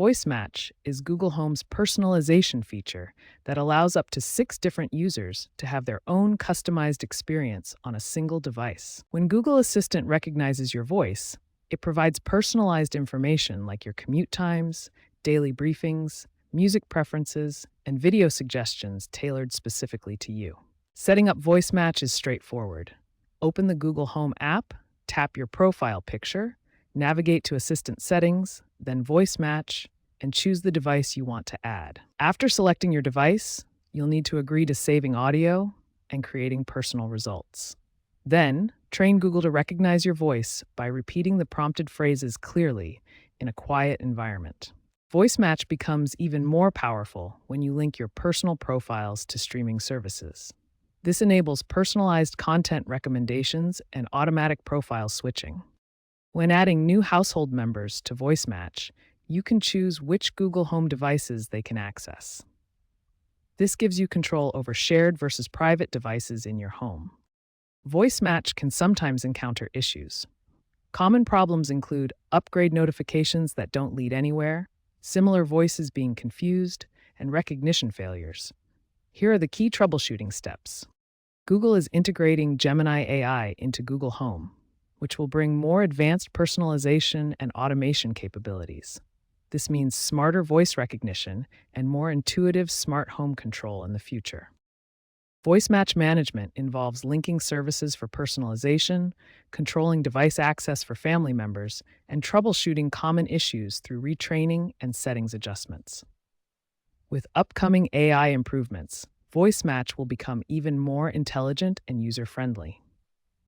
Voice Match is Google Home's personalization feature that allows up to 6 different users to have their own customized experience on a single device. When Google Assistant recognizes your voice, it provides personalized information like your commute times, daily briefings, music preferences, and video suggestions tailored specifically to you. Setting up Voice Match is straightforward. Open the Google Home app, tap your profile picture, navigate to Assistant Settings, then Voice Match, and choose the device you want to add. After selecting your device, you'll need to agree to saving audio and creating personal results. Then, train Google to recognize your voice by repeating the prompted phrases clearly in a quiet environment. Voice Match becomes even more powerful when you link your personal profiles to streaming services. This enables personalized content recommendations and automatic profile switching. When adding new household members to Voice Match, you can choose which Google Home devices they can access. This gives you control over shared versus private devices in your home. Voice Match can sometimes encounter issues. Common problems include upgrade notifications that don't lead anywhere, similar voices being confused, and recognition failures. Here are the key troubleshooting steps. Google is integrating Gemini AI into Google Home, which will bring more advanced personalization and automation capabilities. This means smarter voice recognition and more intuitive smart home control in the future. Voice Match management involves linking services for personalization, controlling device access for family members, and troubleshooting common issues through retraining and settings adjustments. With upcoming AI improvements, Voice Match will become even more intelligent and user-friendly.